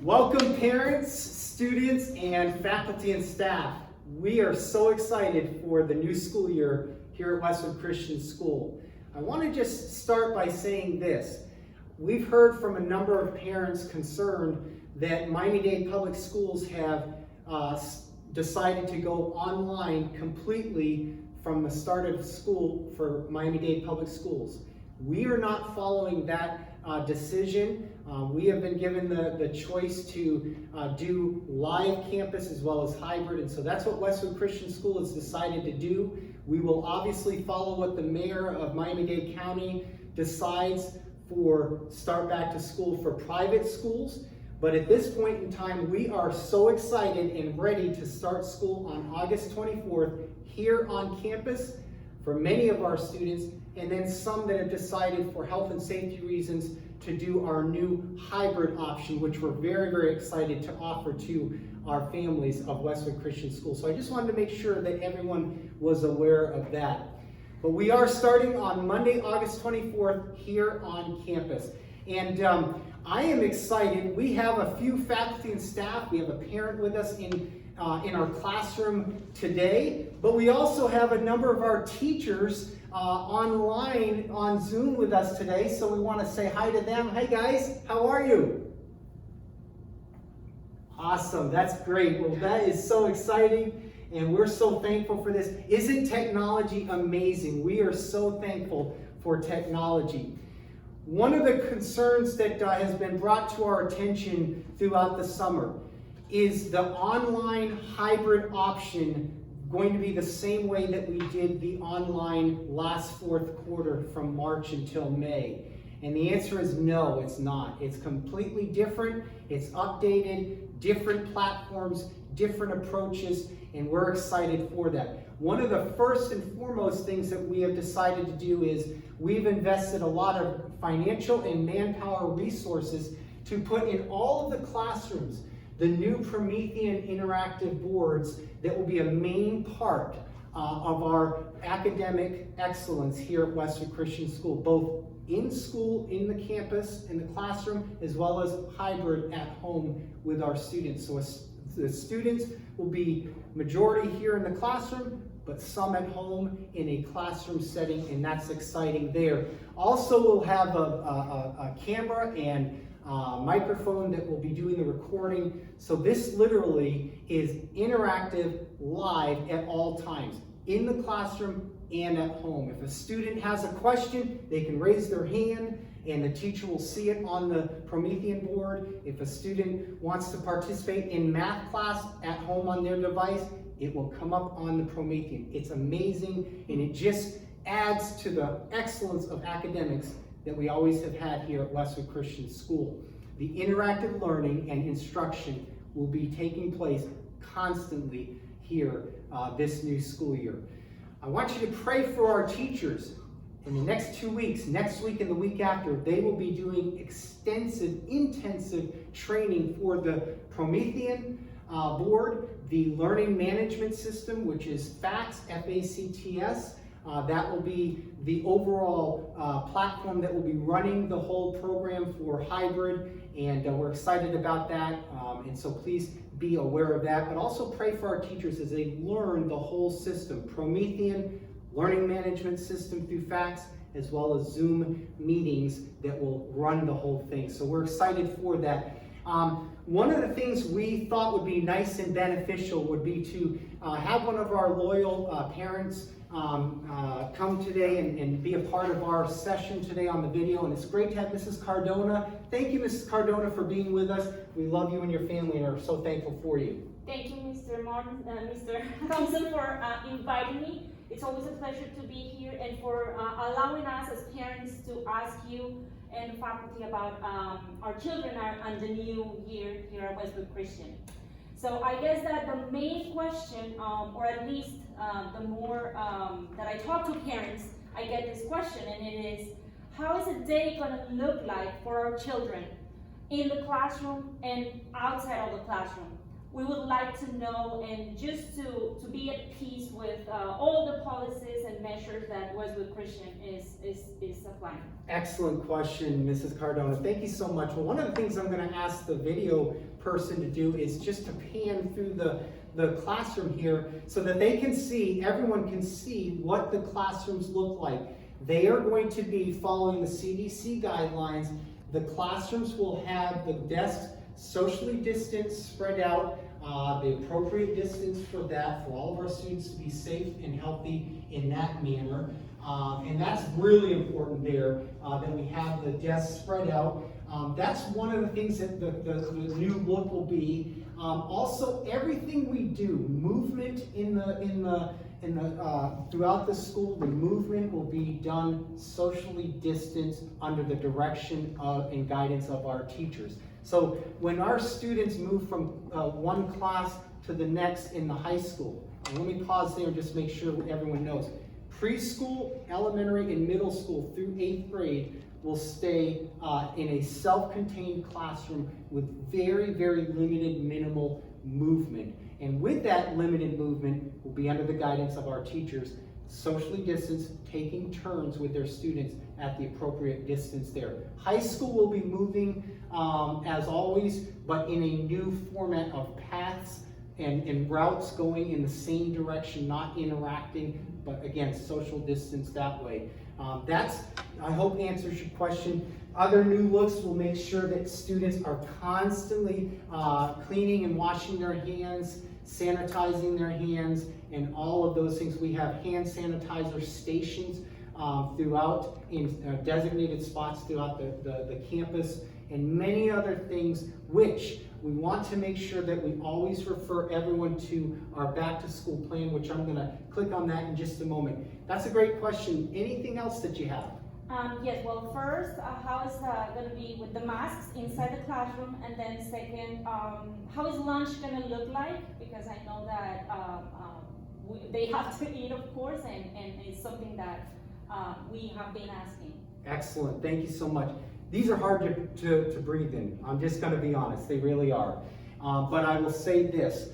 Welcome parents, students, and faculty and staff. We are so excited for the new school year here at Westwood Christian School. I want to just start by saying this. We've heard from a number of parents concerned that Miami-Dade Public Schools have decided to go online completely from the start of school for Miami-Dade Public Schools. We are not following that decision. We have been given the choice to do live campus as well as hybrid, and so that's what Westwood Christian School has decided to do. We will obviously follow what the mayor of Miami-Dade County decides for start back to school for private schools. But at this point in time, we are so excited and ready to start school on August 24th here on campus for many of our students, and then some that have decided for health and safety reasons to do our new hybrid option, which we're very, very excited to offer to our families of Westwood Christian School. So I just wanted to make sure that everyone was aware of that. But we are starting on Monday, August 24th here on campus. And I am excited. We have a few faculty and staff. We have a parent with us in our classroom today, but we also have a number of our teachers online on Zoom with us today, so we want to say hi to them. Hey guys, how are you? Awesome, that's great. Well, that is so exciting, and we're so thankful for this. Isn't technology amazing? We are so thankful for technology. One of the concerns that has been brought to our attention throughout the summer is the online hybrid option going to be the same way that we did the online last fourth quarter from March until May? And the answer is no, it's not. It's completely different. It's updated, different platforms, different approaches, and we're excited for that. One of the first and foremost things that we have decided to do is we've invested a lot of financial and manpower resources to put in all of the classrooms the new Promethean interactive boards that will be a main part of our academic excellence here at Westwood Christian School, both in school, in the campus, in the classroom, as well as hybrid at home with our students. So the students will be majority here in the classroom, but some at home in a classroom setting, and that's exciting there. Also, we'll have a camera and microphone that will be doing the recording. So this literally is interactive live at all times, in the classroom and at home. If a student has a question, they can raise their hand and the teacher will see it on the Promethean board. If a student wants to participate in math class at home on their device, it will come up on the Promethean. It's amazing, and it just adds to the excellence of academics that we always have had here at Westwood Christian School. The interactive learning and instruction will be taking place constantly here this new school year. I want you to pray for our teachers. In the next 2 weeks, next week and the week after, they will be doing extensive, intensive training for the Promethean board, the learning management system, which is FACTS, F-A-C-T-S. That will be the overall platform that will be running the whole program for hybrid, and we're excited about that, and so please be aware of that. But also pray for our teachers as they learn the whole system, Promethean, learning management system through FACTS, as well as Zoom meetings that will run the whole thing. So we're excited for that. One of the things we thought would be nice and beneficial would be to have one of our loyal parents come today and be a part of our session today on the video. And it's great to have Mrs. Cardona. Thank you, Mrs. Cardona, for being with us. We love you and your family and are so thankful for you. Thank you, Mr. Martin, Mr. Thompson, for inviting me. It's always a pleasure to be here and for allowing us as parents to ask you and faculty about our children and the new year here at Westwood Christian. So I guess that the main question, or at least the more that I talk to parents, I get this question, and it is, how is a day going to look like for our children in the classroom and outside of the classroom? we would like to know, and just to be at peace with all the policies and measures that Westwood Christian is applying. Excellent question, Mrs. Cardona. Thank you so much. Well, one of the things I'm going to ask the video person to do is just to pan through the classroom here so that they can see, everyone can see what the classrooms look like. They are going to be following the CDC guidelines. The classrooms will have the desks socially distanced, spread out, the appropriate distance for that, for all of our students to be safe and healthy in that manner. And that's really important there, that we have the desks spread out. That's one of the things that the new look will be. Also, everything we do, movement throughout the school, the movement will be done socially distanced under the direction and guidance of our teachers. So when our students move from one class to the next in the high school, and let me pause there and just make sure everyone knows, preschool, elementary, and middle school through 8th grade will stay in a self-contained classroom with very, very limited, minimal movement. And with that limited movement, will be under the guidance of our teachers, socially distanced, taking turns with their students at the appropriate distance there. High school will be moving as always, but in a new format of paths and routes going in the same direction, not interacting, but again, social distance that way. That's, I hope, answers your question. Other new looks will make sure that students are constantly cleaning and washing their hands, sanitizing their hands, and all of those things. We have hand sanitizer stations throughout in designated spots throughout the campus, and many other things which we want to make sure that we always refer everyone to our back to school plan, which I'm going to click on that in just a moment. That's a great question. Anything else that you have? Yes, well, first, how is going to be with the masks inside the classroom? And then second, how is lunch going to look like? Because I know that they have to eat, of course, and it's something that we have been asking. Excellent, thank you so much. These are hard to breathe in. I'm just going to be honest, they really are. But I will say this,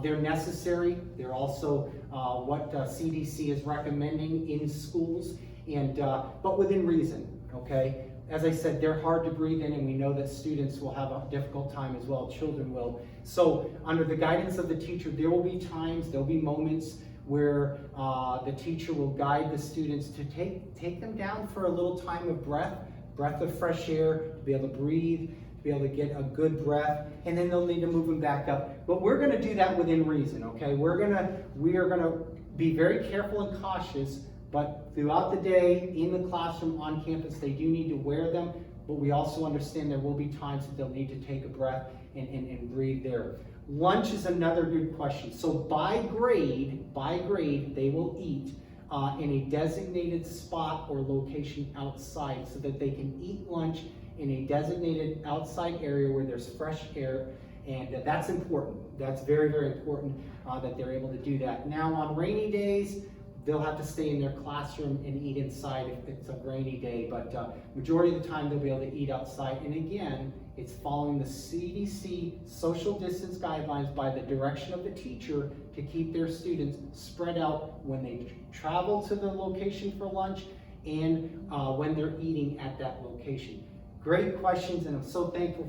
they're necessary. They're also what CDC is recommending in schools, and but within reason, okay? As I said, they're hard to breathe in, and we know that students will have a difficult time as well, children will. So under the guidance of the teacher, there will be times, there'll be moments where the teacher will guide the students to take them down for a little time of breath of fresh air, to be able to breathe, to be able to get a good breath, and then they'll need to move them back up. But we're going to do that within reason, okay? We are going to be very careful and cautious, but throughout the day, in the classroom, on campus, they do need to wear them, but we also understand there will be times that they'll need to take a breath and breathe there. Lunch is another good question. So by grade, they will eat in a designated spot or location outside so that they can eat lunch in a designated outside area where there's fresh air, and that's important. That's very, very important that they're able to do that. Now on rainy days, they'll have to stay in their classroom and eat inside if it's a rainy day, but majority of the time they'll be able to eat outside. And again, it's following the CDC social distance guidelines by the direction of the teacher to keep their students spread out when they travel to the location for lunch and when they're eating at that location. Great questions, and I'm so thankful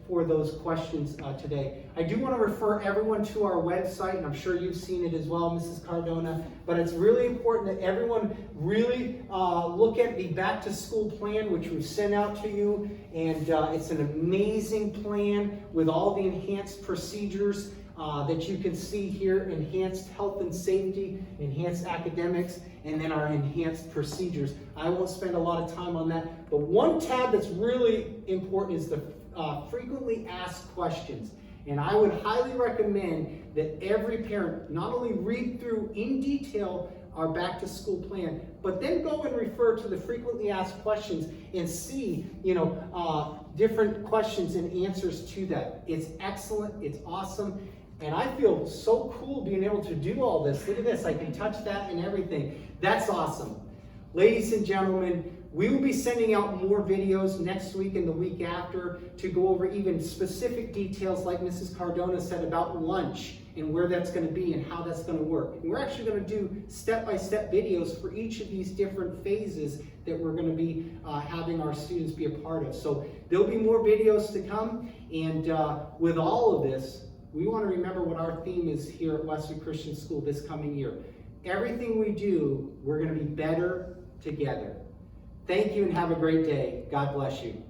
for those questions today. I do want to refer everyone to our website, and I'm sure you've seen it as well, Mrs. Cardona, but it's really important that everyone really look at the back to school plan, which we've sent out to you, and it's an amazing plan with all the enhanced procedures that you can see here: enhanced health and safety, enhanced academics, and then our enhanced procedures. I won't spend a lot of time on that, but one tab that's really important is the frequently asked questions. And I would highly recommend that every parent not only read through in detail our back to school plan, but then go and refer to the frequently asked questions and see, different questions and answers to that. It's excellent, it's awesome. And I feel so cool being able to do all this. Look at this, I can touch that and everything. That's awesome. Ladies and gentlemen, we will be sending out more videos next week and the week after to go over even specific details, like Mrs. Cardona said, about lunch and where that's going to be and how that's going to work. And we're actually going to do step-by-step videos for each of these different phases that we're going to be having our students be a part of. So there'll be more videos to come. And with all of this, we want to remember what our theme is here at Westwood Christian School this coming year. Everything we do, we're going to be better together. Thank you and have a great day. God bless you.